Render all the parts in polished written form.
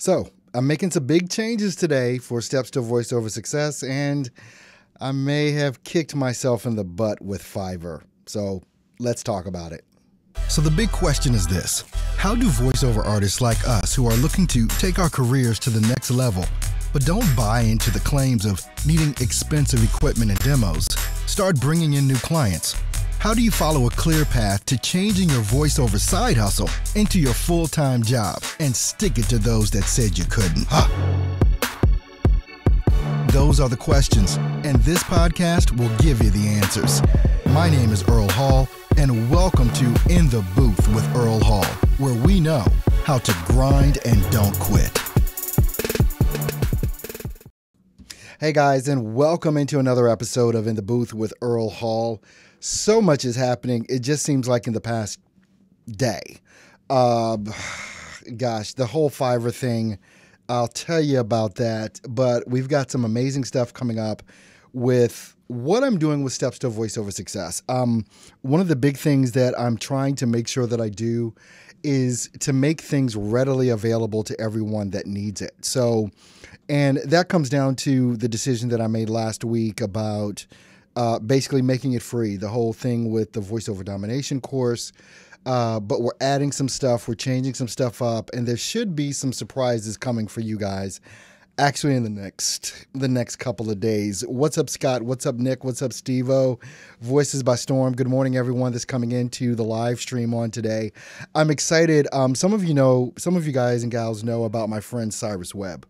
So I'm making some big changes today for Steps to Voiceover Success, and I may have kicked myself in the butt with Fiverr. So let's talk about it. So the big question is this: how do voiceover artists like us who are looking to take our careers to the next level, but don't buy into the claims of needing expensive equipment and demos, start bringing in new clients? How do you follow a clear path to changing your voiceover side hustle into your full-time job and stick it to those that said you couldn't? Those are the questions, and this podcast will give you the answers. My name is Earl Hall, and welcome to In the Booth with Earl Hall, where we know how to grind and don't quit. Hey guys, and welcome into another episode of In the Booth with Earl Hall. So much is happening. It just seems like in the past day. Gosh, the whole Fiverr thing, I'll tell you about that. But we've got some amazing stuff coming up with what I'm doing with Steps to Voiceover Success. One of the big things that I'm trying to make sure that I do is to make things readily available to everyone that needs it. So, and that comes down to the decision that I made last week about basically making it free, the whole thing with the voiceover domination course. But we're adding some stuff, we're changing some stuff up, and there should be some surprises coming for you guys actually in the next couple of days. What's up, Scott? What's up, Nick? What's up, Steve-O? Voices by Storm. Good morning, everyone that's coming into the live stream on today. I'm excited. Some of you guys and gals know about my friend Cyrus Webb.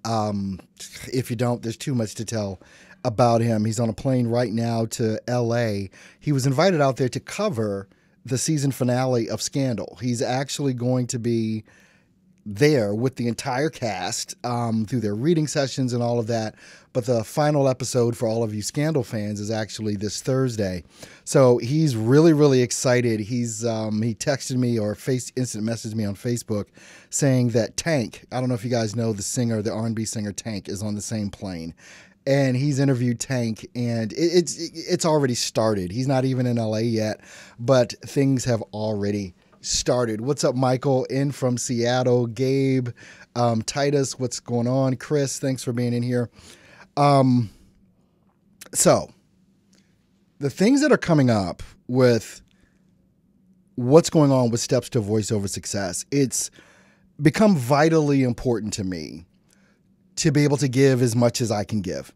If you don't, there's too much to tell about him. He's on a plane right now to LA. He was invited out there to cover the season finale of Scandal. He's actually going to be there with the entire cast through their reading sessions and all of that. But the final episode for all of you Scandal fans is actually this Thursday. So he's really, really excited. He texted me or instant messaged me on Facebook saying that Tank, I don't know if you guys know the R&B singer Tank, is on the same plane. And he's interviewed Tank, and it's already started. He's not even in LA yet, but things have already started. What's up, Michael, in from Seattle? Gabe, Titus, what's going on? Chris, thanks for being in here. So the things that are coming up with what's going on with Steps to Voiceover Success, it's become vitally important to me to be able to give as much as I can give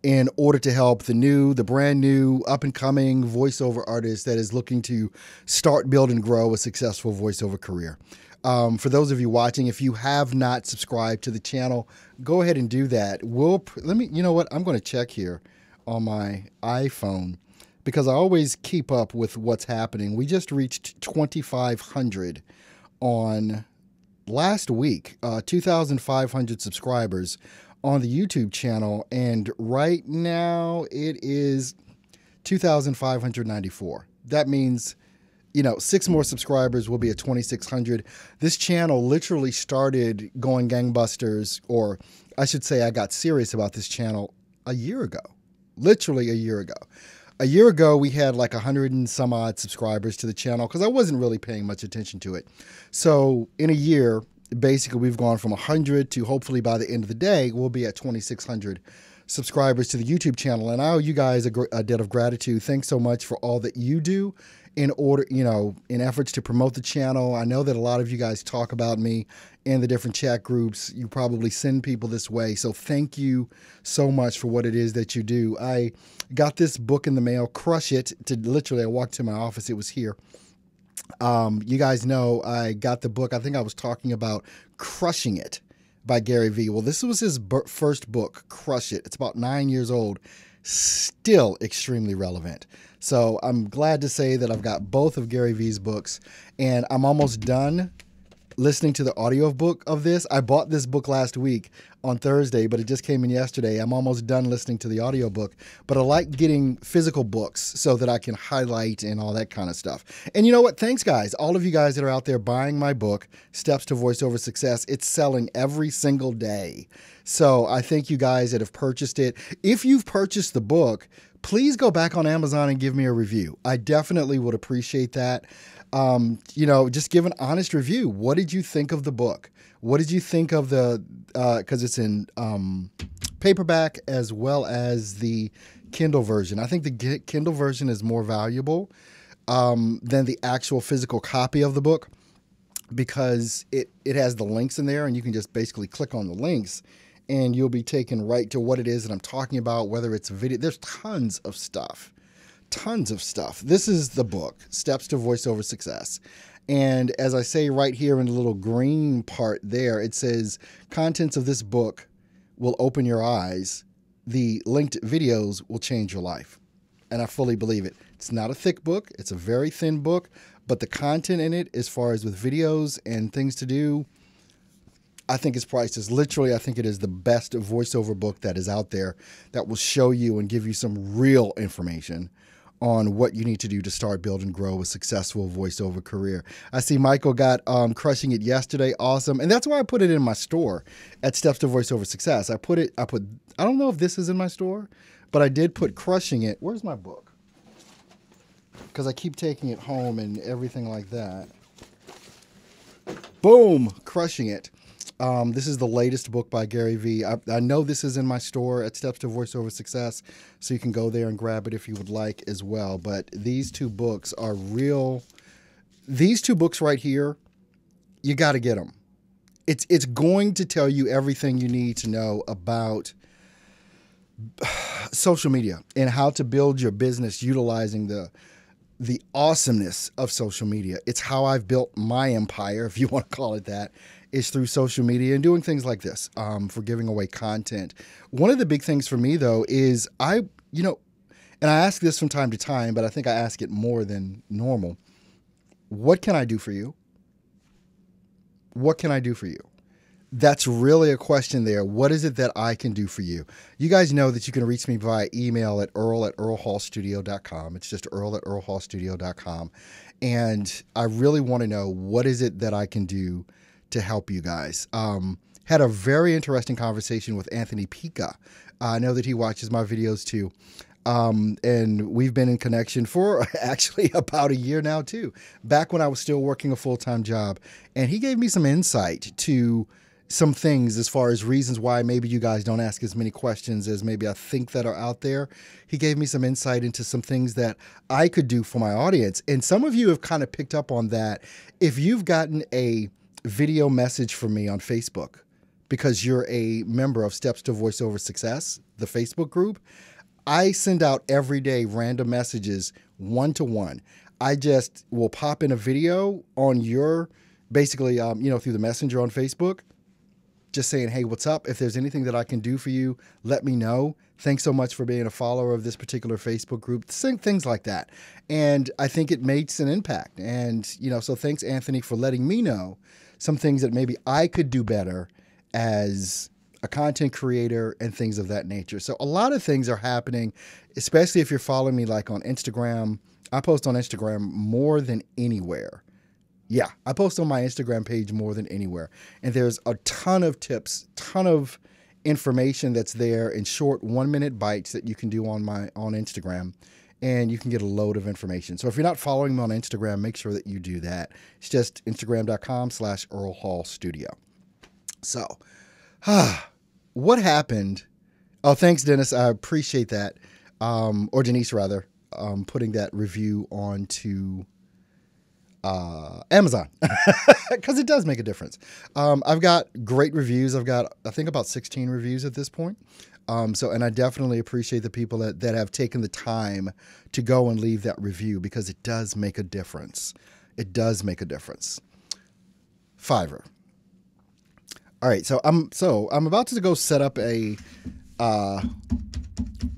in order to help the brand new, up-and-coming voiceover artist that is looking to start, build, and grow a successful voiceover career. For those of you watching, if you have not subscribed to the channel, go ahead and do that. You know what? I'm going to check here on my iPhone because I always keep up with what's happening. We just reached 2,500 on last week, 2,500 subscribers on the YouTube channel, and right now it is 2,594. That means, 6 more subscribers will be at 2,600. This channel literally started going gangbusters, or I should say I got serious about this channel a year ago, literally a year ago. A year ago, we had like 100 and some odd subscribers to the channel because I wasn't really paying much attention to it. So in a year, basically, we've gone from 100 to hopefully by the end of the day, we'll be at 2,600 subscribers to the YouTube channel. And I owe you guys a debt of gratitude. Thanks so much for all that you do in efforts to promote the channel. I know that a lot of you guys talk about me in the different chat groups. You probably send people this way. So thank you so much for what it is that you do. I got this book in the mail, Crush It. I walked to my office. It was here. You guys know I got the book. I think I was talking about Crushing It by Gary Vee. Well, this was his first book, Crush It. It's about 9 years old, still extremely relevant. So I'm glad to say that I've got both of Gary Vee's books, and I'm almost done listening to the audio book of this. I bought this book last week on Thursday, but it just came in yesterday. I'm almost done listening to the audio book, but I like getting physical books so that I can highlight and all that kind of stuff. And you know what? Thanks, guys. All of you guys that are out there buying my book, Steps to Voiceover Success, it's selling every single day. So I thank you guys that have purchased it. If you've purchased the book, please go back on Amazon and give me a review. I definitely would appreciate that. Just give an honest review. What did you think of the book? What did you think of because it's in paperback as well as the Kindle version. I think the Kindle version is more valuable than the actual physical copy of the book, because it has the links in there, and you can just basically click on the links and you'll be taken right to what it is that I'm talking about, whether it's a video. There's tons of stuff. This is the book, Steps to Voiceover Success. And as I say right here in the little green part there, it says, contents of this book will open your eyes. The linked videos will change your life. And I fully believe it. It's not a thick book. It's a very thin book. But the content in it, as far as with videos and things to do, I think it's priceless. Literally, I think it is the best voiceover book that is out there that will show you and give you some real information on what you need to do to start, build, and grow a successful voiceover career. I see Michael got Crushing It yesterday. Awesome. And that's why I put it in my store at Steps to Voiceover Success. I don't know if this is in my store, but I did put Crushing It. Where's my book? Because I keep taking it home and everything like that. Boom, Crushing It. This is the latest book by Gary Vee. I know this is in my store at Steps to Voiceover Success, so you can go there and grab it if you would like as well. But these two books are real. These two books right here, you got to get them. It's going to tell you everything you need to know about social media and how to build your business utilizing the awesomeness of social media. It's how I've built my empire, if you want to call it that, is through social media and doing things like this, for giving away content. One of the big things for me, though, is and I ask this from time to time, but I think I ask it more than normal. What can I do for you? What can I do for you? That's really a question there. What is it that I can do for you? You guys know that you can reach me via email at earl@earlhallstudio.com. It's just earl@earlhallstudio.com. And I really want to know, what is it that I can do to help you guys? Had a very interesting conversation with Anthony Pica. I know that he watches my videos too. And we've been in connection for actually about a year now too, back when I was still working a full-time job. And he gave me some insight to some things as far as reasons why maybe you guys don't ask as many questions as maybe I think that are out there. He gave me some insight into some things that I could do for my audience. And some of you have kind of picked up on that. If you've gotten a video message from me on Facebook because you're a member of Steps to Voiceover Success, the Facebook group, I send out every day random messages one-to-one. I just will pop in a video on your, basically, through the messenger on Facebook, just saying, hey, what's up? If there's anything that I can do for you, let me know. Thanks so much for being a follower of this particular Facebook group. Things like that. And I think it makes an impact. And, so thanks, Anthony, for letting me know some things that maybe I could do better as a content creator and things of that nature. So a lot of things are happening, especially if you're following me like on Instagram. I post on Instagram more than anywhere. Yeah, I post on my Instagram page more than anywhere. And there's a ton of tips, ton of information that's there in short 1-minute bites that you can do on Instagram. And you can get a load of information. So if you're not following me on Instagram, make sure that you do that. It's just instagram.com/earlhallstudio. So, what happened? Oh, thanks, Dennis. I appreciate that. Or Denise, rather, putting that review onto Amazon, because it does make a difference. I've got great reviews. I've got, I think, about 16 reviews at this point. And I definitely appreciate the people that have taken the time to go and leave that review, because it does make a difference. It does make a difference. Fiverr. All right, so I'm about to go set up a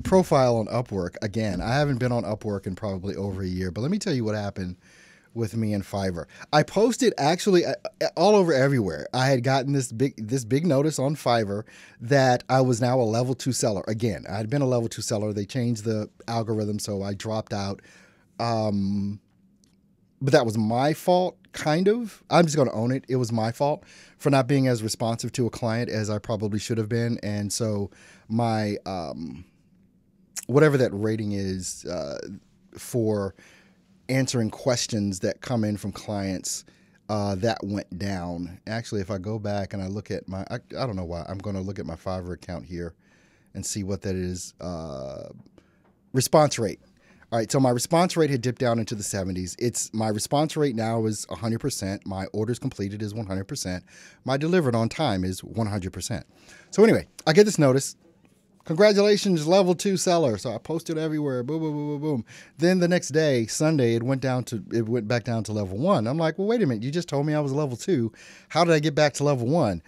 profile on Upwork again. I haven't been on Upwork in probably over a year, but let me tell you what happened with me and Fiverr. I posted actually all over everywhere. I had gotten this big notice on Fiverr that I was now a level 2 seller. Again, I had been a level 2 seller. They changed the algorithm, so I dropped out. But that was my fault, kind of. I'm just going to own it. It was my fault for not being as responsive to a client as I probably should have been. And so my, whatever that rating is for answering questions that come in from clients, that went down. Actually, if I go back and I look at I don't know why, I'm going to look at my Fiverr account here and see what that is. Response rate. All right, so my response rate had dipped down into the 70s. My response rate now is 100%. My orders completed is 100%. My delivered on time is 100%. So anyway, I get this notice. Congratulations, level 2 seller. So I posted everywhere. Boom, boom, boom, boom, boom. Then the next day, Sunday, it went back down to level 1. I'm like, well, wait a minute. You just told me I was level 2. How did I get back to level 1?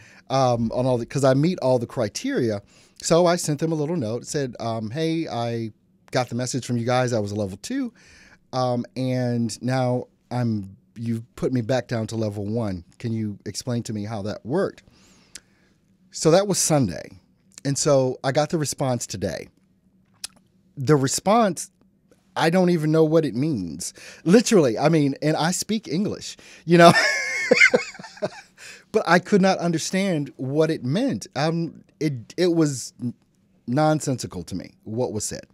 Because I meet all the criteria. So I sent them a little note. It said, hey, I got the message from you guys. I was a level 2. And now you've put me back down to level 1. Can you explain to me how that worked? So that was Sunday. And so I got the response today. The response, I don't even know what it means. Literally, I mean, and I speak English, you know, but I could not understand what it meant. It was nonsensical to me, what was said.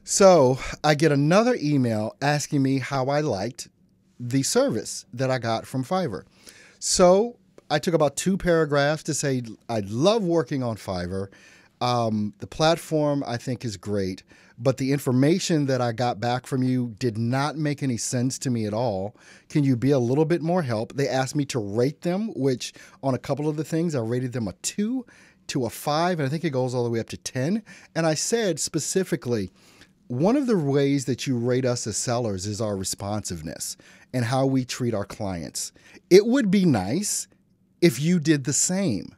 So I get another email asking me how I liked the service that I got from Fiverr. So I took about 2 paragraphs to say, I love working on Fiverr. The platform I think is great, but the information that I got back from you did not make any sense to me at all. Can you be a little bit more help? They asked me to rate them, which on a couple of the things, I rated them a 2 to a 5, and I think it goes all the way up to 10. And I said specifically, one of the ways that you rate us as sellers is our responsiveness and how we treat our clients. It would be nice if you did the same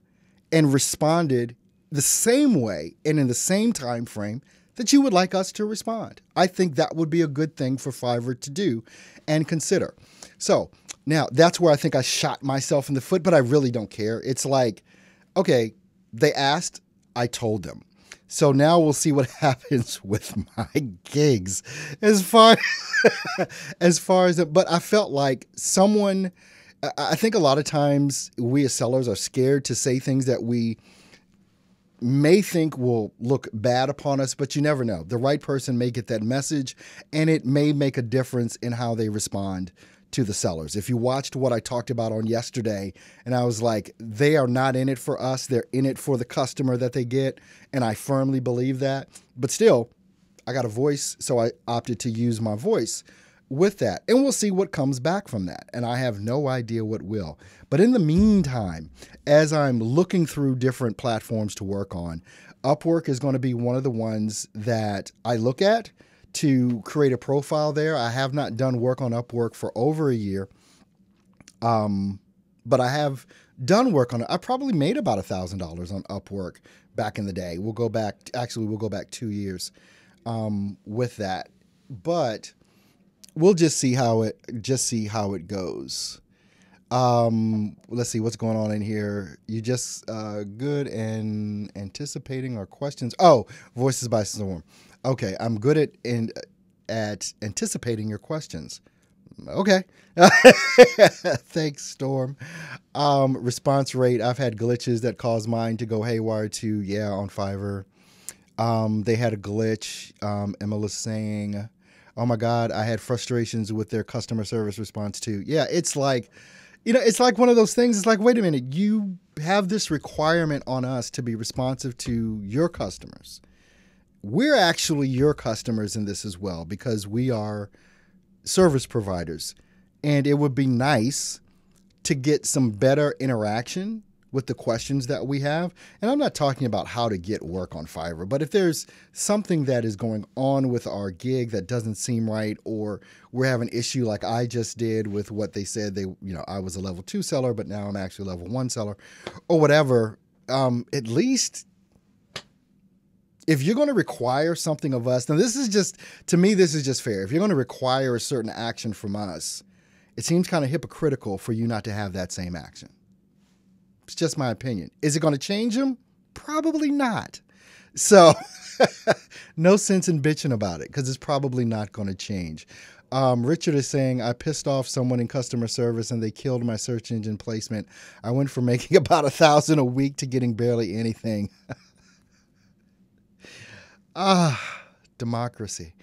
and responded the same way and in the same time frame that you would like us to respond. I think that would be a good thing for Fiverr to do and consider. So now that's where I think I shot myself in the foot, but I really don't care. It's like, okay, they asked, I told them. So now we'll see what happens with my gigs as far as but I felt like I think a lot of times we as sellers are scared to say things that we may think will look bad upon us, but you never know. The right person may get that message and it may make a difference in how they respond to the sellers. If you watched what I talked about on yesterday, and I was like, they are not in it for us, they're in it for the customer that they get, and I firmly believe that. But still, I got a voice, so I opted to use my voice with that, and we'll see what comes back from that, and I have no idea what will. But in the meantime, as I'm looking through different platforms to work on, Upwork is going to be one of the ones that I look at to create a profile there. I have not done work on Upwork for over a year, but I have done work on it. I probably made about $1,000 on Upwork back in the day. We'll go back 2 years with that, but we'll just see how it goes. Let's see what's going on in here. You just good in anticipating our questions. Oh, Voices by Storm. Okay, I'm good at anticipating your questions. Okay. Thanks, Storm. Response rate. I've had glitches that cause mine to go haywire too. Yeah, on Fiverr. They had a glitch. Emila's saying, oh my God, I had frustrations with their customer service response too. Yeah, it's like, it's like one of those things. It's like, wait a minute, you have this requirement on us to be responsive to your customers. We're actually your customers in this as well because we are service providers. And it would be nice to get some better interaction with the questions that we have. And I'm not talking about how to get work on Fiverr, but if there's something that is going on with our gig that doesn't seem right, or we're having an issue like I just did with what they said, I was a level 2 seller, but now I'm actually a level 1 seller or whatever, at least if you're going to require something of us, now this is just fair. If you're going to require a certain action from us, it seems kind of hypocritical for you not to have that same action. It's just my opinion. Is it going to change them? Probably not. So no sense in bitching about it because it's probably not going to change. Richard is saying, I pissed off someone in customer service and they killed my search engine placement. I went from making about $1,000 a week to getting barely anything. Democracy.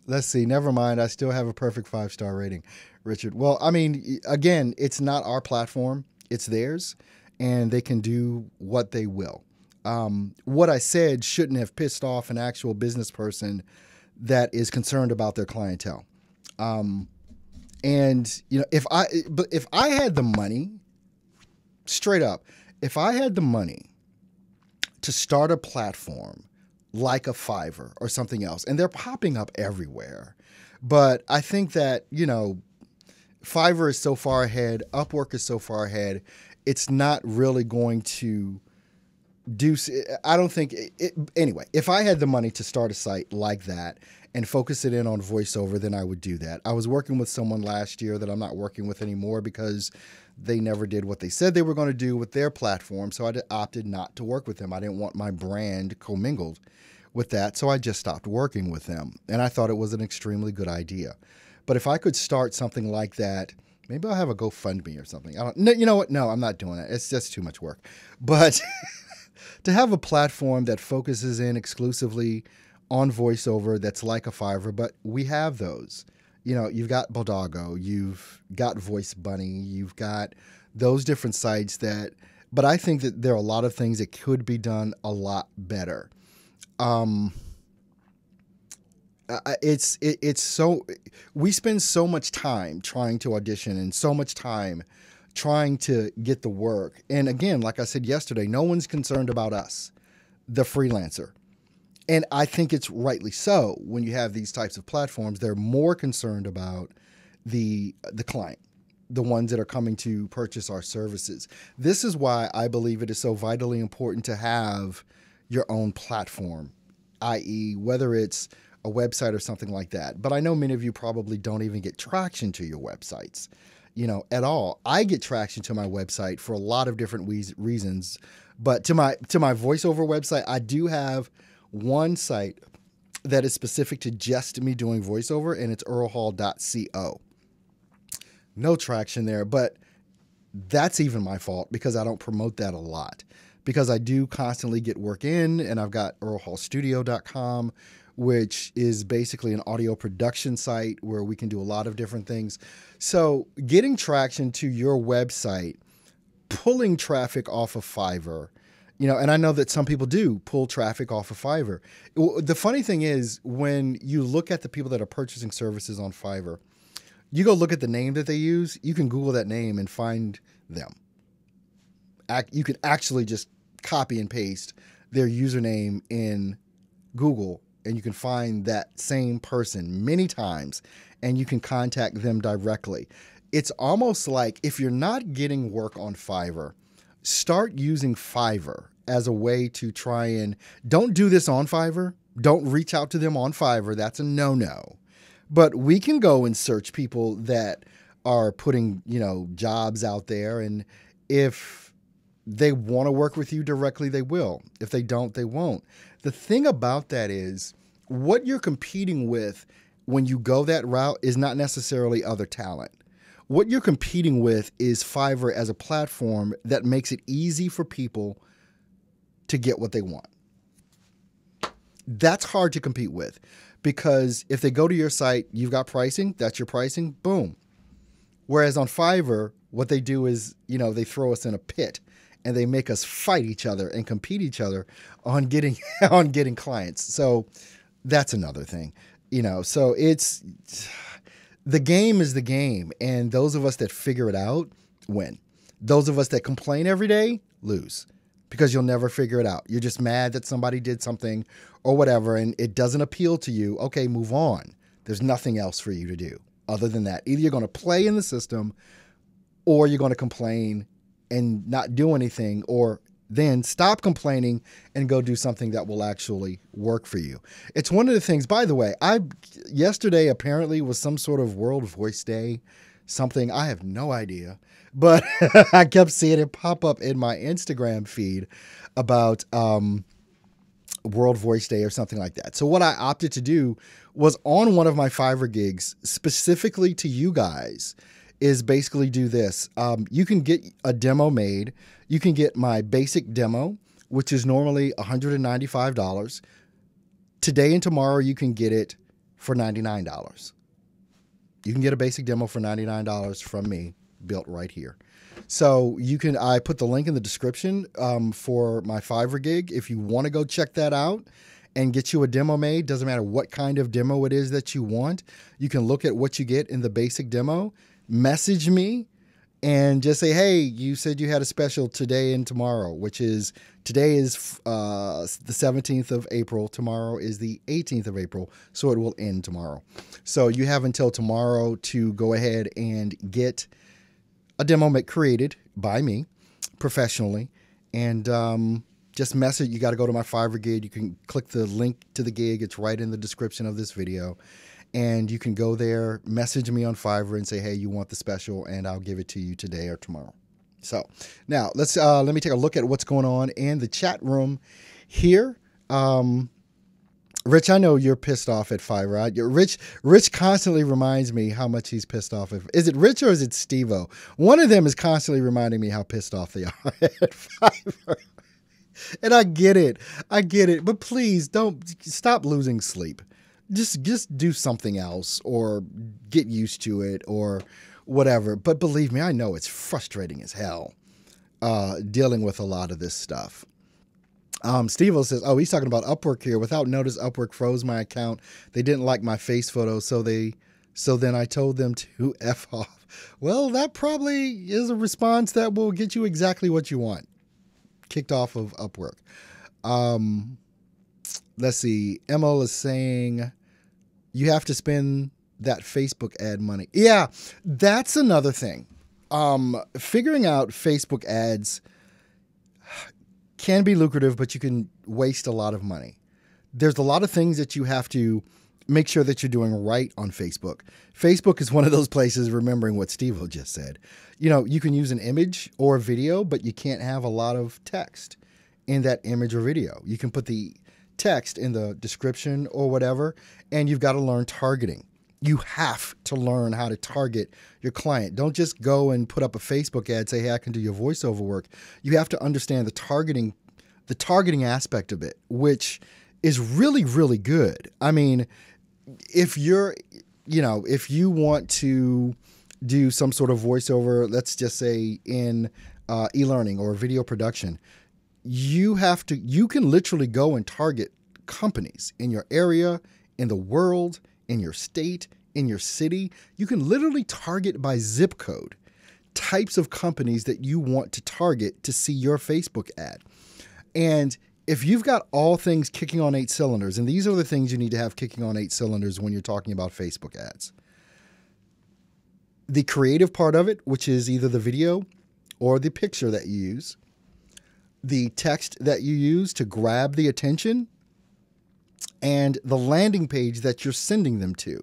Let's see. Never mind. I still have a perfect 5-star rating, Richard. Well, I mean, again, it's not our platform, it's theirs, and they can do what they will. What I said shouldn't have pissed off an actual business person that is concerned about their clientele. And if I had the money, straight up, if I had the money to start a platform like a Fiverr or something else, and they're popping up everywhere, but I think that Fiverr is so far ahead, Upwork is so far ahead, it's not really going to do. I don't think anyway. If I had the money to start a site like that and focus it in on voiceover, then I would do that. I was working with someone last year that I'm not working with anymore because they never did what they said they were going to do with their platform. So I opted not to work with them. I didn't want my brand commingled with that. So I just stopped working with them. And I thought it was an extremely good idea. But if I could start something like that, maybe I'll have a GoFundMe or something. No, you know what? No, I'm not doing it. It's just too much work. But to have a platform that focuses in exclusively on voiceover that's like a Fiverr, but we have those. You've got Bodago, you've got Voice Bunny, you've got those different sites but I think that there are a lot of things that could be done a lot better. We spend so much time trying to audition and so much time trying to get the work. And again, like I said yesterday, no one's concerned about us, the freelancer. And I think it's rightly so. When you have these types of platforms, they're more concerned about the client, the ones that are coming to purchase our services. This is why I believe it is so vitally important to have your own platform, i.e., whether it's a website or something like that. But I know many of you probably don't even get traction to your websites, at all. I get traction to my website for a lot of different reasons. But to my voiceover website, I do have one site that is specific to just me doing voiceover, and it's earlhall.co. No traction there, but that's even my fault because I don't promote that a lot. Because I do constantly get work in, and I've got earlhallstudio.com, which is basically an audio production site where we can do a lot of different things. So getting traction to your website, pulling traffic off of Fiverr, and I know that some people do pull traffic off of Fiverr. The funny thing is, when you look at the people that are purchasing services on Fiverr, you go look at the name that they use, you can Google that name and find them. You can actually just copy and paste their username in Google, and you can find that same person many times, and you can contact them directly. It's almost like if you're not getting work on Fiverr, start using Fiverr as a way to try and don't do this on Fiverr. Don't reach out to them on Fiverr. That's a no-no. But we can go and search people that are putting, jobs out there. And if they want to work with you directly, they will. If they don't, they won't. The thing about that is what you're competing with when you go that route is not necessarily other talent. What you're competing with is Fiverr as a platform that makes it easy for people to get what they want. That's hard to compete with because if they go to your site, you've got pricing, that's your pricing, boom. Whereas on Fiverr, what they do is, they throw us in a pit and they make us fight each other and compete each other on getting clients. So that's another thing, so the game is the game. And those of us that figure it out win. Those of us that complain every day lose because you'll never figure it out. You're just mad that somebody did something or whatever, and it doesn't appeal to you. Okay, move on. There's nothing else for you to do other than that. Either you're going to play in the system or you're going to complain and not do anything, or then stop complaining and go do something that will actually work for you. It's one of the things, by the way, yesterday apparently was some sort of World Voice Day, something, I have no idea, but I kept seeing it pop up in my Instagram feed about World Voice Day or something like that. So what I opted to do was on one of my Fiverr gigs, specifically to you guys, is basically do this. You can get a demo made. You can get my basic demo, which is normally $195. Today and tomorrow you can get it for $99. You can get a basic demo for $99 from me, built right here. So I put the link in the description for my Fiverr gig. If you want to go check that out and get you a demo made, doesn't matter what kind of demo it is that you want, you can look at what you get in the basic demo, message me, and just say, hey, you said you had a special today and tomorrow, which is, today is the 17th of April. Tomorrow is the 18th of April, so it will end tomorrow. So you have until tomorrow to go ahead and get a demo created by me professionally. And just message, you got to go to my Fiverr gig. You can click the link to the gig. It's right in the description of this video. And you can go there, message me on Fiverr and say, hey, you want the special, and I'll give it to you today or tomorrow. So now let me take a look at what's going on in the chat room here. Rich, I know you're pissed off at Fiverr. Rich constantly reminds me how much he's pissed off. Is it Rich or is it Steve-O? One of them is constantly reminding me how pissed off they are at Fiverr. And I get it. But please stop losing sleep. Just do something else or get used to it or whatever. But believe me, I know it's frustrating as hell dealing with a lot of this stuff. Steve-O says, oh, he's talking about Upwork here. Without notice, Upwork froze my account. They didn't like my face photo, so then I told them to F off. Well, that probably is a response that will get you exactly what you want. Kicked off of Upwork. Let's see. Emil is saying you have to spend that Facebook ad money. Yeah, that's another thing. Figuring out Facebook ads can be lucrative, but you can waste a lot of money. There's a lot of things that you have to make sure that you're doing right on Facebook. Facebook is one of those places, remembering what Steve-O just said. You know, you can use an image or a video, but you can't have a lot of text in that image or video. You can put the text in the description or whatever, and you've got to learn targeting. You have to learn how to target your client. Don't just go and put up a Facebook ad, say, hey, I can do your voiceover work. You have to understand the targeting aspect of it, which is really, really good. I mean, if you want to do some sort of voiceover, let's just say in e-learning or video production, you can literally go and target companies in your area, in the world, in your state, in your city. You can literally target by zip code types of companies that you want to target to see your Facebook ad. And if you've got all things kicking on 8 cylinders, and these are the things you need to have kicking on 8 cylinders when you're talking about Facebook ads. The creative part of it, which is either the video or the picture that you use, the text that you use to grab the attention, and the landing page that you're sending them to.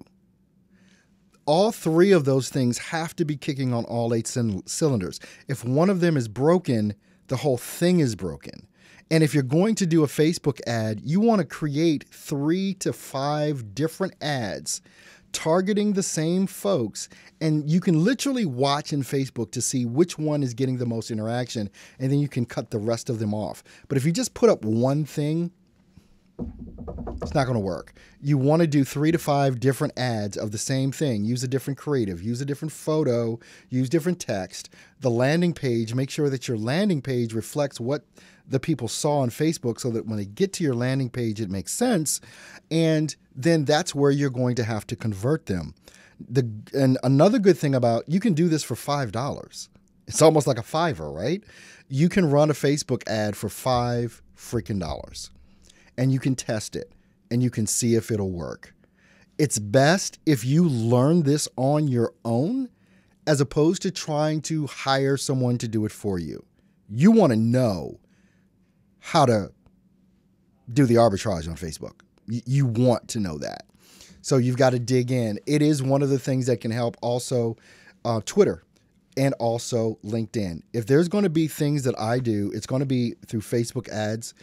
All 3 of those things have to be kicking on all 8 cylinders. If one of them is broken, the whole thing is broken. And if you're going to do a Facebook ad, you want to create 3 to 5 different ads targeting the same folks, and you can literally watch in Facebook to see which one is getting the most interaction, and then you can cut the rest of them off. But if you just put up one thing, it's not going to work. You want to do 3 to 5 different ads of the same thing. Use a different creative, use a different photo, use different text. The landing page, make sure that your landing page reflects what the people saw on Facebook so that when they get to your landing page, it makes sense. And then that's where you're going to have to convert them. And another good thing about, you can do this for $5. It's almost like a Fiverr, right? You can run a Facebook ad for $5 freaking dollars. And you can test it and you can see if it'll work. It's best if you learn this on your own as opposed to trying to hire someone to do it for you. You want to know how to do the arbitrage on Facebook. You want to know that. So you've got to dig in. It is one of the things that can help. Also, Twitter and also LinkedIn. If there's going to be things that I do, it's going to be through Facebook ads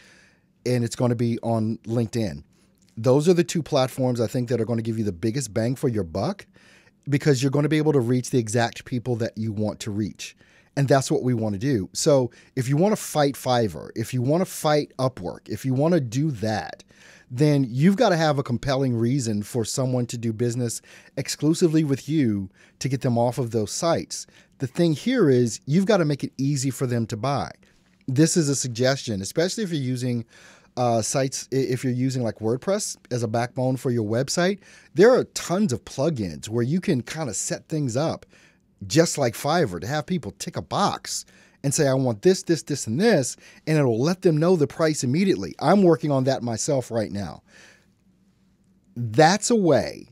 and it's going to be on LinkedIn. Those are the 2 platforms I think that are going to give you the biggest bang for your buck, because you're going to be able to reach the exact people that you want to reach. And that's what we want to do. So if you want to fight Fiverr, if you want to fight Upwork, if you want to do that, then you've got to have a compelling reason for someone to do business exclusively with you to get them off of those sites. The thing here is you've got to make it easy for them to buy. This is a suggestion, especially if you're using sites, if you're using like WordPress as a backbone for your website. There are tons of plugins where you can kind of set things up just like Fiverr to have people tick a box and say, I want this, this, this, and this, and it'll let them know the price immediately. I'm working on that myself right now. That's a way.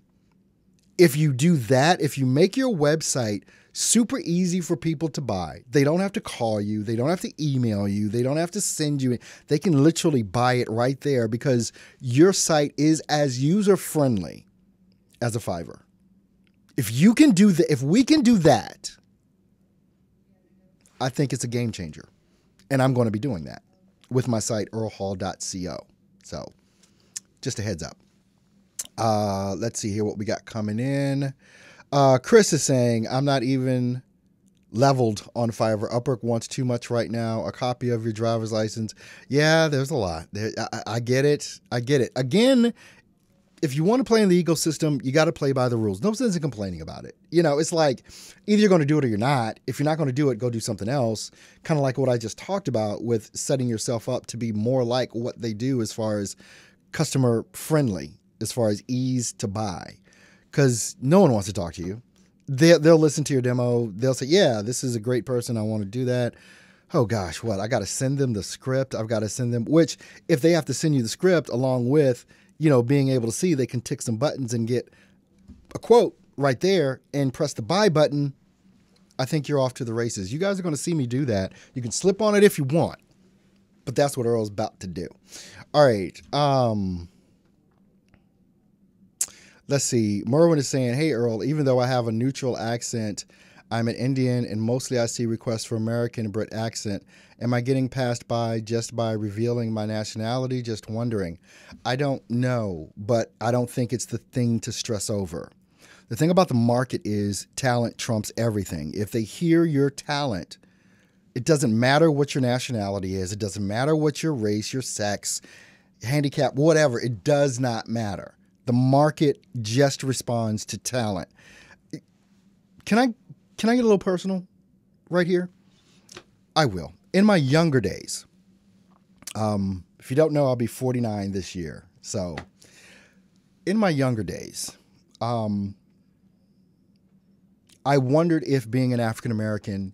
If you do that, if you make your website super easy for people to buy, they don't have to call you, they don't have to email you, they don't have to send you, they can literally buy it right there because your site is as user-friendly as a Fiverr. If you can do that, if we can do that, I think it's a game changer. And I'm going to be doing that with my site, earlhall.co. So just a heads up. Let's see here what we got coming in. Chris is saying, I'm not even leveled on Fiverr. Upwork wants too much right now. A copy of your driver's license. Yeah, there's a lot. I get it. I get it. Again, if you want to play in the ecosystem, you got to play by the rules. No sense in complaining about it. You know, it's like either you're going to do it or you're not. If you're not going to do it, go do something else. Kind of like what I just talked about with setting yourself up to be more like what they do as far as customer friendly, as far as ease to buy. Because no one wants to talk to you. They'll listen to your demo. They'll say, yeah, this is a great person. I want to do that. Oh, gosh, what? I got to send them the script. I've got to send them, which if they have to send you the script along with, you know, being able to see, they can tick some buttons and get a quote right there and press the buy button. I think you're off to the races. You guys are going to see me do that. You can slip on it if you want, but that's what Earl's about to do. All right. Let's see. Merwin is saying, hey, Earl, even though I have a neutral accent, I'm an Indian and mostly I see requests for American Brit accent. Am I getting passed by just by revealing my nationality? Just wondering. I don't know, but I don't think it's the thing to stress over. The thing about the market is talent trumps everything. If they hear your talent, it doesn't matter what your nationality is. It doesn't matter what your race, your sex, handicap, whatever. It does not matter. The market just responds to talent. Can I get a little personal right here? I will. In my younger days, if you don't know, I'll be 49 this year. So in my younger days, I wondered if being an African-American,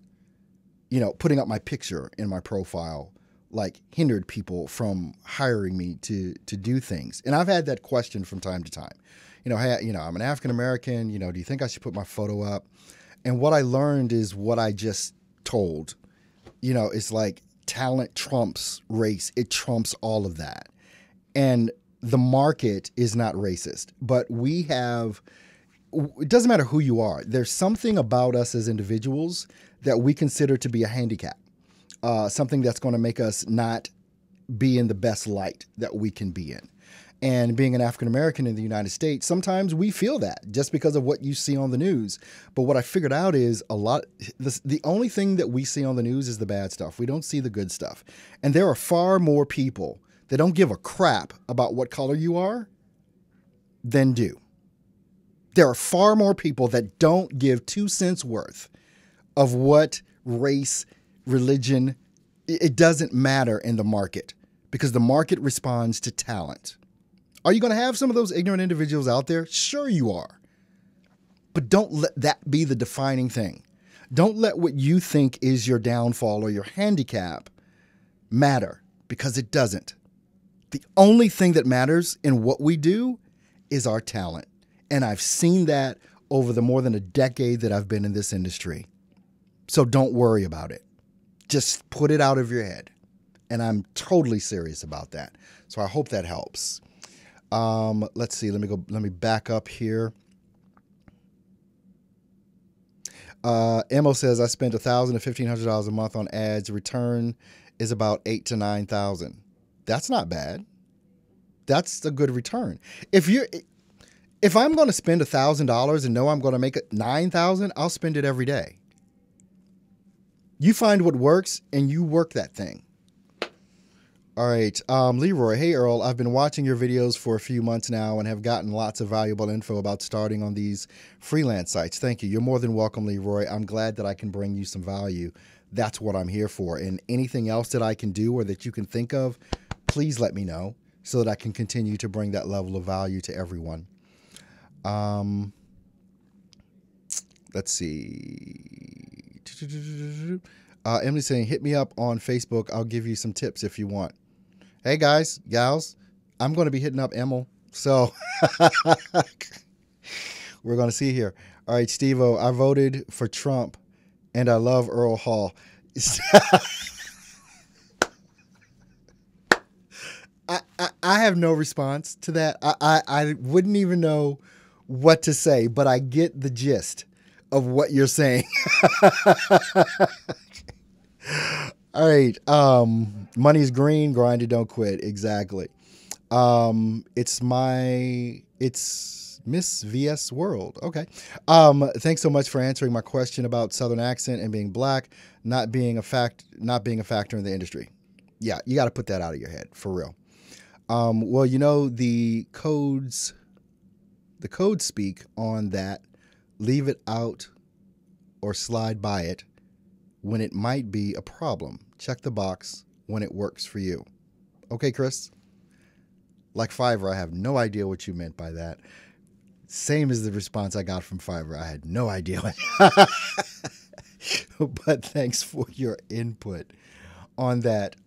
you know, putting up my picture in my profile, like hindered people from hiring me to do things. And I've had that question from time to time. You know, hey, you know, I'm an African-American, you know, do you think I should put my photo up? And what I learned is what I just told. You know, it's like talent trumps race. It trumps all of that. And the market is not racist, but we have, it doesn't matter who you are. There's something about us as individuals that we consider to be a handicap. Something that's going to make us not be in the best light that we can be in. And being an African-American in the United States, sometimes we feel that just because of what you see on the news. But what I figured out is the only thing that we see on the news is the bad stuff. We don't see the good stuff. And there are far more people that don't give a crap about what color you are than do. There are far more people that don't give 2 cents worth of what race, religion, it doesn't matter in the market because the market responds to talent. Are you going to have some of those ignorant individuals out there? Sure you are. But don't let that be the defining thing. Don't let what you think is your downfall or your handicap matter because it doesn't. The only thing that matters in what we do is our talent. And I've seen that over the more than a decade that I've been in this industry. So don't worry about it. Just put it out of your head. And I'm totally serious about that. So I hope that helps. Let's see. Let me back up here. Emo says I spent $1,000 to $1,500 a month on ads. Return is about $8,000 to $9,000. That's not bad. That's a good return. If I'm going to spend $1,000 and know I'm going to make it $9,000, I'll spend it every day. You find what works and you work that thing. All right. Leroy, hey Earl, I've been watching your videos for a few months now and have gotten lots of valuable info about starting on these freelance sites. Thank you. You're more than welcome, Leroy. I'm glad that I can bring you some value. That's what I'm here for. And anything else that I can do or that you can think of, please let me know so that I can continue to bring that level of value to everyone. Let's see. Emily's saying, hit me up on Facebook. I'll give you some tips if you want. Hey, guys, gals, I'm going to be hitting up Emil. So we're going to see here. All right, Steve-O, I voted for Trump, and I love Earl Hall. I have no response to that. I wouldn't even know what to say, but I get the gist of what you're saying. All right. Money's green, grind it, don't quit. Exactly. It's Miss VS World. Okay. Thanks so much for answering my question about Southern accent and being black, not being a factor in the industry. Yeah, you got to put that out of your head for real. Well, you know, the codes speak on that. Leave it out or slide by it when it might be a problem. Check the box when it works for you. Okay, Chris? Like Fiverr, I have no idea what you meant by that. Same as the response I got from Fiverr. I had no idea. But thanks for your input on that.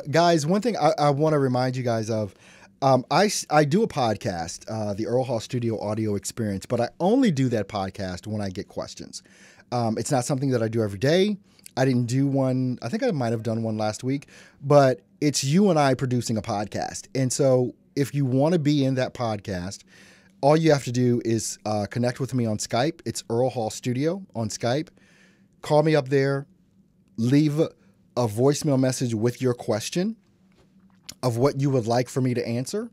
Guys, one thing I want to remind you guys of, I do a podcast, the Earl Hall Studio Audio Experience, but I only do that podcast when I get questions. It's not something that I do every day. I didn't do one. I think I might have done one last week, but it's you and I producing a podcast. And so if you want to be in that podcast, all you have to do is connect with me on Skype. It's Earl Hall Studio on Skype. Call me up there. Leave a voicemail message with your question of what you would like for me to answer.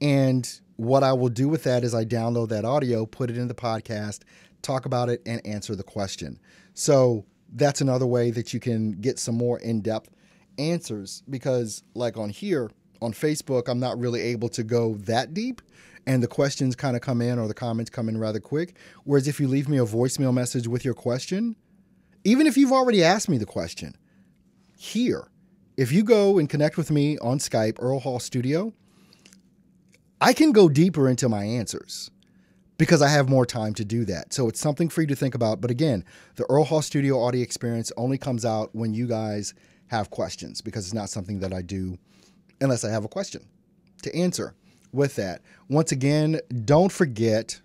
And what I will do with that is I download that audio, put it in the podcast, talk about it, and answer the question. So that's another way that you can get some more in-depth answers, because like on here, on Facebook, I'm not really able to go that deep, and the questions kind of come in or the comments come in rather quick. Whereas if you leave me a voicemail message with your question, even if you've already asked me the question, here, if you go and connect with me on Skype, Earl Hall Studio, I can go deeper into my answers because I have more time to do that. So it's something for you to think about. But again, the Earl Hall Studio Audio Experience only comes out when you guys have questions, because it's not something that I do unless I have a question to answer with that. Once again, don't forget,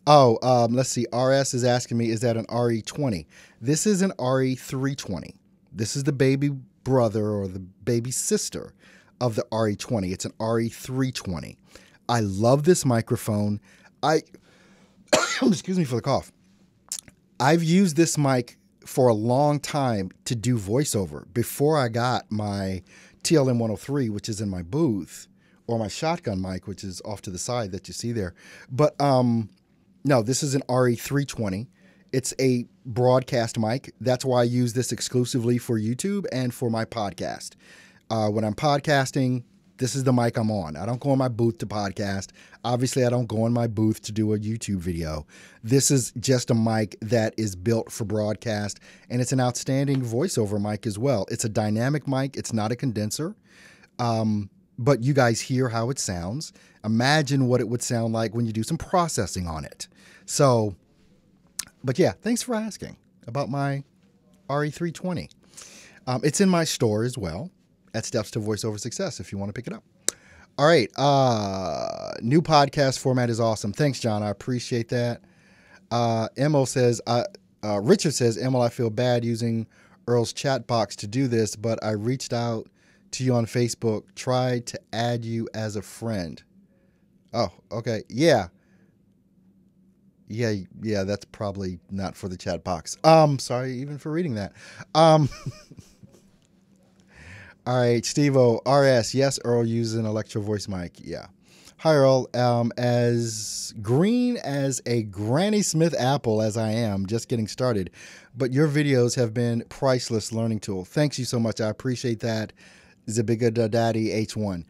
let's see, RS is asking me, is that an RE20? This is an RE320. This is the baby brother or the baby sister of the RE20. It's an RE320. I love this microphone. Excuse me for the cough. I've used this mic for a long time to do voiceover before I got my TLM 103, which is in my booth, or my shotgun mic, which is off to the side that you see there. But no, this is an RE320. It's a broadcast mic. That's why I use this exclusively for YouTube and for my podcast. When I'm podcasting, this is the mic I'm on. I don't go in my booth to podcast. Obviously, I don't go in my booth to do a YouTube video. This is just a mic that is built for broadcast, and it's an outstanding voiceover mic as well. It's a dynamic mic. It's not a condenser, but you guys hear how it sounds. Imagine what it would sound like when you do some processing on it. So, but yeah, thanks for asking about my RE320. It's in my store as well at Steps to Voiceover Success if you want to pick it up. All right. New podcast format is awesome. Thanks, John. I appreciate that. Richard says, Emil, I feel bad using Earl's chat box to do this, but I reached out to you on Facebook, tried to add you as a friend. Oh, okay. Yeah, that's probably not for the chat box. Sorry even for reading that. All right, Steve-O, RS, yes, Earl uses an electro voice mic. Yeah. Hi, Earl. As green as a Granny Smith apple as I am, just getting started, but your videos have been priceless learning tool. Thanks you so much. I appreciate that. Is it Big Daddy H1?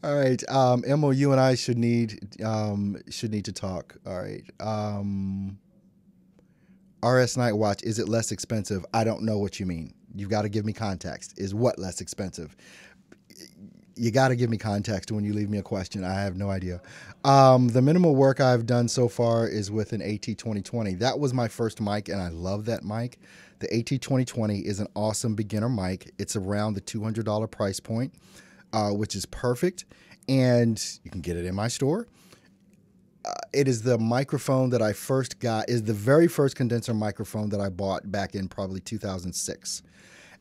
All right. Emma, you and I should need to talk. All right. RS Night Watch, is it less expensive? I don't know what you mean. You've got to give me context. Is what less expensive? You got to give me context when you leave me a question. I have no idea. The minimal work I've done so far is with an AT2020. That was my first mic, and I love that mic. The AT2020 is an awesome beginner mic. It's around the $200 price point, which is perfect, and you can get it in my store. It is the microphone that I first got, is the very first condenser microphone that I bought back in probably 2006,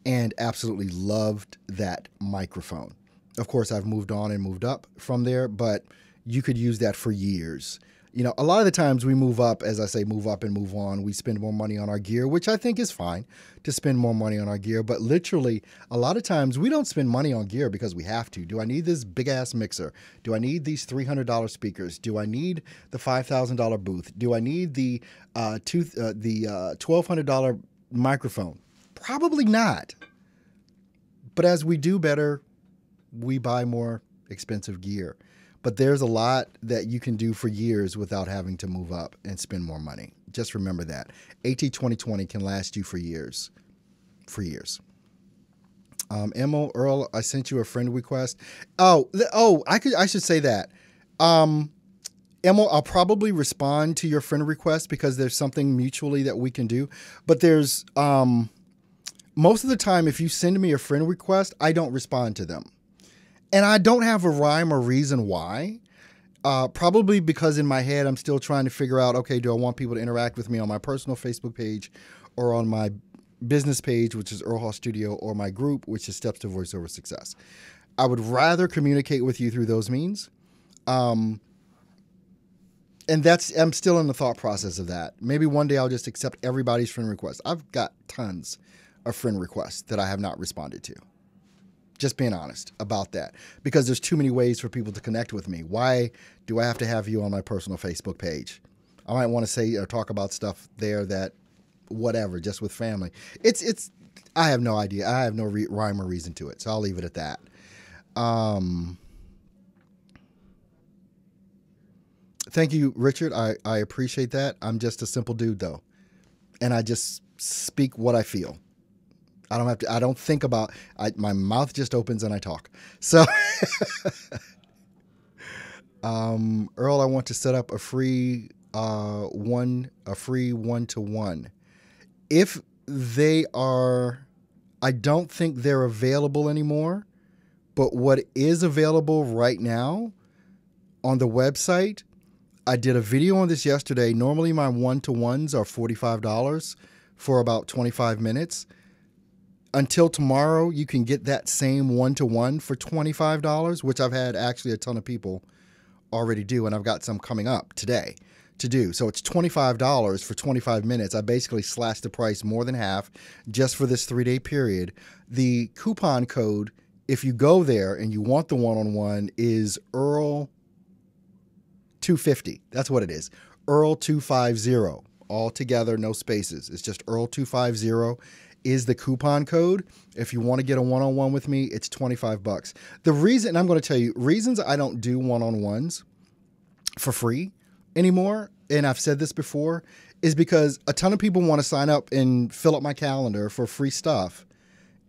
and absolutely loved that microphone. Of course, I've moved on and moved up from there, but you could use that for years. You know, a lot of the times we move up, as I say, move up and move on. We spend more money on our gear, which I think is fine to spend more money on our gear. But literally, a lot of times we don't spend money on gear because we have to. Do I need this big ass mixer? Do I need these $300 speakers? Do I need the $5,000 booth? Do I need the $1,200 microphone? Probably not. But as we do better, we buy more expensive gear. But there's a lot that you can do for years without having to move up and spend more money. Just remember that. AT2020 can last you for years. For years. Emma, Earl, I sent you a friend request. I should say that. Emma, I'll probably respond to your friend request because there's something mutually that we can do. But there's, most of the time, if you send me a friend request, I don't respond to them. And I don't have a rhyme or reason why. Probably because in my head, I'm still trying to figure out, okay, do I want people to interact with me on my personal Facebook page or on my business page, which is Earl Hall Studio, or my group, which is Steps to Voiceover Success. I would rather communicate with you through those means. And I'm still in the thought process of that. Maybe one day I'll just accept everybody's friend request. I've got tons of friend requests that I have not responded to. Just being honest about that, because there's too many ways for people to connect with me. Why do I have to have you on my personal Facebook page? I might want to say or talk about stuff there that whatever, just with family. I have no idea. I have no rhyme or reason to it. So I'll leave it at that. Thank you, Richard. I appreciate that. I'm just a simple dude though. And I just speak what I feel. I don't think about, my mouth just opens and I talk. So, Earl, I want to set up a free one-to-one. If they are, I don't think they're available anymore, but what is available right now on the website, I did a video on this yesterday. Normally my one-to-ones are $45 for about 25 minutes. Until tomorrow, you can get that same one-to-one for $25, which I've had actually a ton of people already do, and I've got some coming up today to do. So it's $25 for 25 minutes. I basically slashed the price more than half just for this 3-day period. The coupon code, if you go there and you want the one-on-one, is Earl250. That's what it is. Earl250. All together, no spaces. It's just Earl250. Is the coupon code. If you want to get a one-on-one with me, it's $25. The reason, and I'm going to tell you, reasons I don't do one-on-ones for free anymore, and I've said this before, is because a ton of people want to sign up and fill up my calendar for free stuff,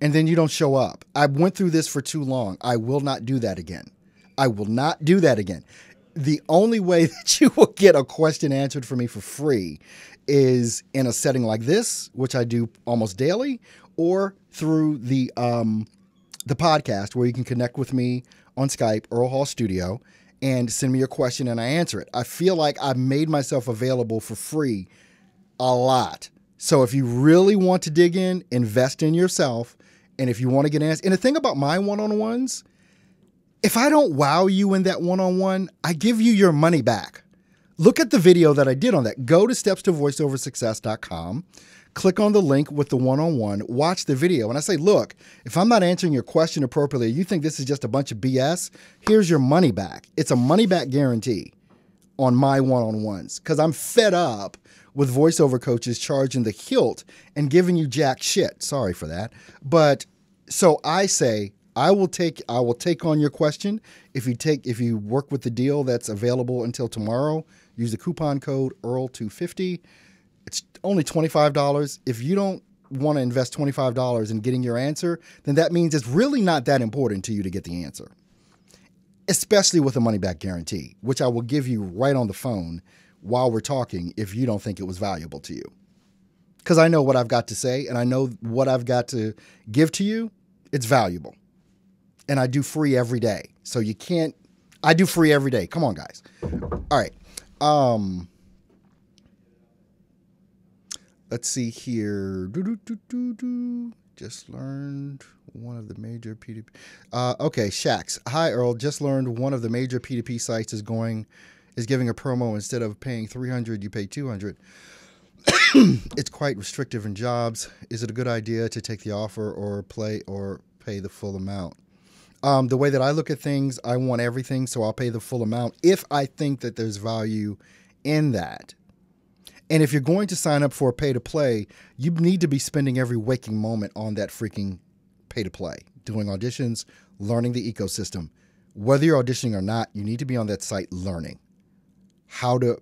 and then you don't show up. I went through this for too long. I will not do that again. I will not do that again. The only way that you will get a question answered for me for free is in a setting like this, which I do almost daily, or through the podcast where you can connect with me on Skype, Earl Hall Studio, and send me your question and I answer it. I feel like I've made myself available for free a lot. So if you really want to dig in, invest in yourself, and if you want to get answers. And the thing about my one-on-ones, if I don't wow you in that one-on-one, I give you your money back. Look at the video that I did on that. Go to stepstovoiceoversuccess.com, click on the link with the one-on-one, watch the video. And I say, look, if I'm not answering your question appropriately, you think this is just a bunch of BS, here's your money back. It's a money back guarantee on my one-on-ones because I'm fed up with voiceover coaches charging the hilt and giving you jack shit. Sorry for that. But so I say, I will take on your question. If you work with the deal that's available until tomorrow, use the coupon code EARL250. It's only $25. If you don't want to invest $25 in getting your answer, then that means it's really not that important to you to get the answer. Especially with a money-back guarantee, which I will give you right on the phone while we're talking if you don't think it was valuable to you. Because I know what I've got to say and I know what I've got to give to you. It's valuable. And I do free every day. So you can't, I do free every day. Come on, guys. All right. Let's see here. Just learned one of the major P2P. Okay, Shax. Hi, Earl. Just learned one of the major P2P sites is giving a promo. Instead of paying $300, you pay $200. It's quite restrictive in jobs. Is it a good idea to take the offer or pay the full amount? The way that I look at things, I want everything, so I'll pay the full amount if I think that there's value in that. And if you're going to sign up for a pay-to-play, you need to be spending every waking moment on that freaking pay-to-play, doing auditions, learning the ecosystem. Whether you're auditioning or not, you need to be on that site learning how to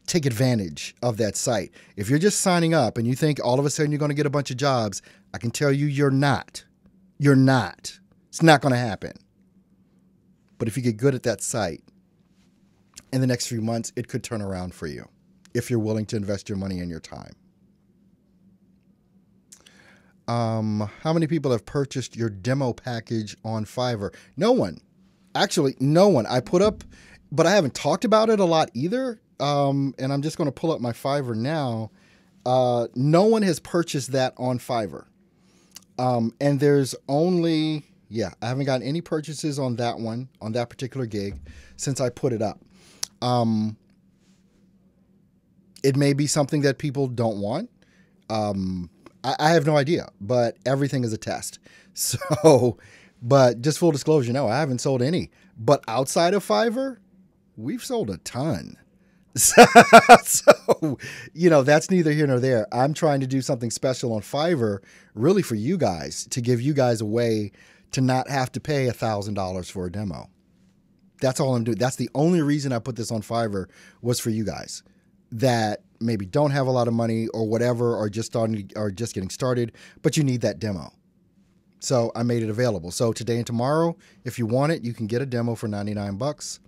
take advantage of that site. If you're just signing up and you think all of a sudden you're going to get a bunch of jobs, I can tell you you're not. You're not. It's not going to happen. But if you get good at that site, in the next few months, it could turn around for you if you're willing to invest your money and your time. How many people have purchased your demo package on Fiverr? No one. Actually, no one. I put up, but I haven't talked about it a lot either. And I'm just going to pull up my Fiverr now. No one has purchased that on Fiverr. And there's only, I haven't gotten any purchases on that one, on that particular gig, since I put it up. It may be something that people don't want. I have no idea, but everything is a test. So, but just full disclosure, no, I haven't sold any. But outside of Fiverr, we've sold a ton. So, that's neither here nor there. I'm trying to do something special on Fiverr, really for you guys, to give you guys a way to not have to pay $1,000 for a demo. That's all I'm doing. That's the only reason I put this on Fiverr, was for you guys that maybe don't have a lot of money or whatever, or just getting started, but you need that demo. So I made it available. So today and tomorrow, if you want it, you can get a demo for $99.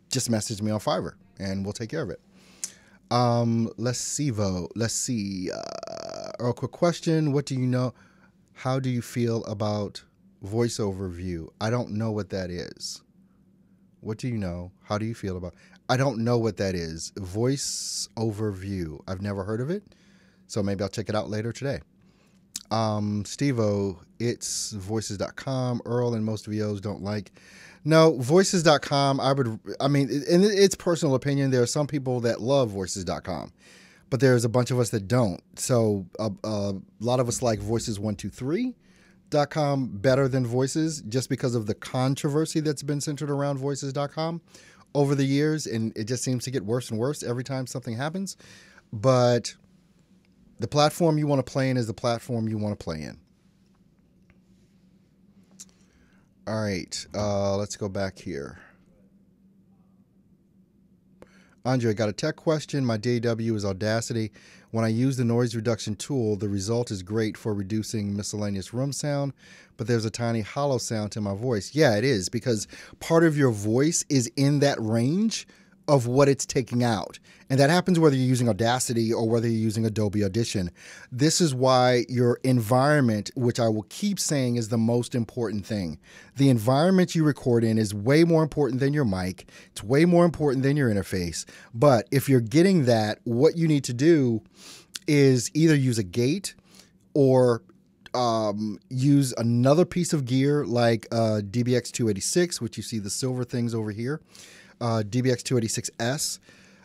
Just message me on Fiverr and we'll take care of it. Let's see. A quick question. What do you know? How do you feel about VoiceOver View? I don't know what that is. What do you know? How do you feel about? I don't know what that is. VoiceOver View. I've never heard of it. So maybe I'll check it out later today. Steve-O, it's voices.com. Earl and most VOs don't like. No, voices.com, in its personal opinion, there are some people that love voices.com, but there's a bunch of us that don't. So a lot of us like voices123.com better than Voices, just because of the controversy that's been centered around voices.com over the years, and it just seems to get worse and worse every time something happens. But the platform you want to play in is the platform you want to play in. All right, let's go back here. Andre, got a tech question. My DAW is Audacity. When I use the noise reduction tool, the result is great for reducing miscellaneous room sound, but there's a tiny hollow sound to my voice. Yeah, it is, because part of your voice is in that range of what it's taking out. And that happens whether you're using Audacity or whether you're using Adobe Audition. This is why your environment, which I will keep saying is the most important thing. The environment you record in is way more important than your mic. It's way more important than your interface. But if you're getting that, what you need to do is either use a gate or use another piece of gear like DBX 286, which you see the silver things over here. DBX 286S,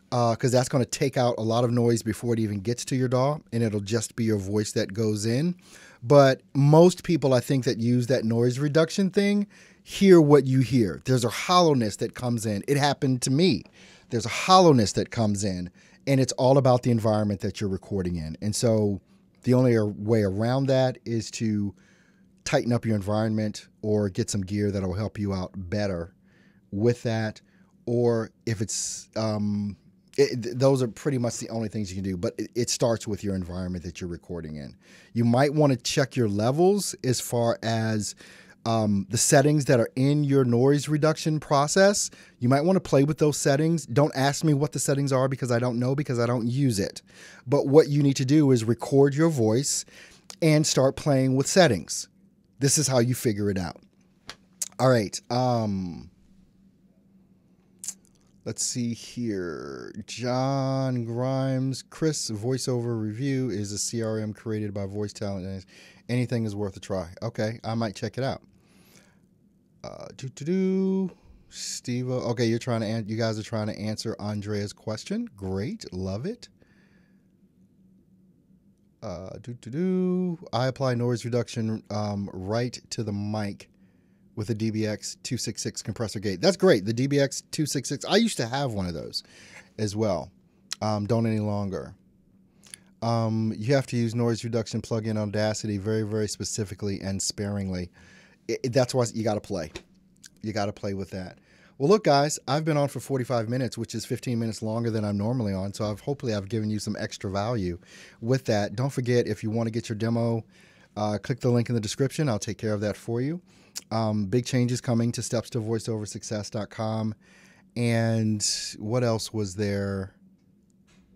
because that's going to take out a lot of noise before it even gets to your DAW, and it'll just be your voice that goes in. But most people, I think, that use that noise reduction thing hear what you hear. There's a hollowness that comes in. It happened to me. There's a hollowness that comes in, And it's all about the environment that you're recording in. And so the only way around that is to tighten up your environment or get some gear that'll help you out better with that. Or if it's, those are pretty much the only things you can do. But it starts with your environment that you're recording in. You might want to check your levels as far as the settings that are in your noise reduction process. You might want to play with those settings. Don't ask me what the settings are because I don't know, because I don't use it. But what you need to do is record your voice and start playing with settings. This is how you figure it out. All right. Let's see here. John Grimes. Chris, Voiceover Review is a CRM created by Voice Talent. Anything is worth a try. Okay, I might check it out. Steve. Okay, you guys are trying to answer Andrea's question. Great, love it. I apply noise reduction right to the mic with a DBX 266 compressor gate. That's great. The DBX 266. I used to have one of those as well. Don't any longer. You have to use noise reduction plugin on Audacity very, very specifically and sparingly. That's why you got to play. You got to play with that. Well, look, guys, I've been on for 45 minutes, which is 15 minutes longer than I'm normally on. So hopefully I've given you some extra value with that. Don't forget, if you want to get your demo, click the link in the description. I'll take care of that for you. Big changes coming to stepstovoiceoversuccess.com. And what else was there?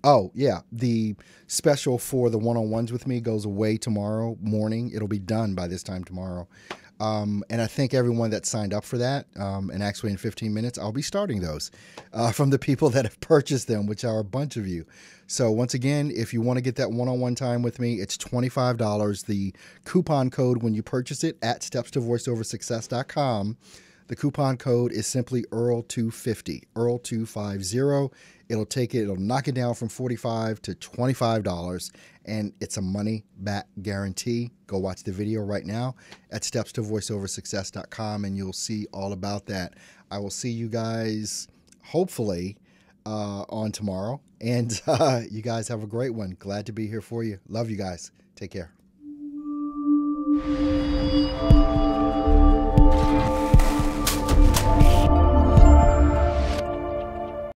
Oh, yeah. The special for the one-on-ones with me goes away tomorrow morning. It'll be done by this time tomorrow. And I thank everyone that signed up for that. And actually in 15 minutes, I'll be starting those from the people that have purchased them, which are a bunch of you. So once again, if you want to get that one-on-one time with me, it's $25. The coupon code when you purchase it at stepstovoiceoversuccess.com, the coupon code is simply EARL250, EARL250. It'll knock it down from $45 to $25, and it's a money-back guarantee. Go watch the video right now at stepstovoiceoversuccess.com, and you'll see all about that. I will see you guys, hopefully, on tomorrow, and you guys have a great one. Glad to be here for you. Love you guys. Take care.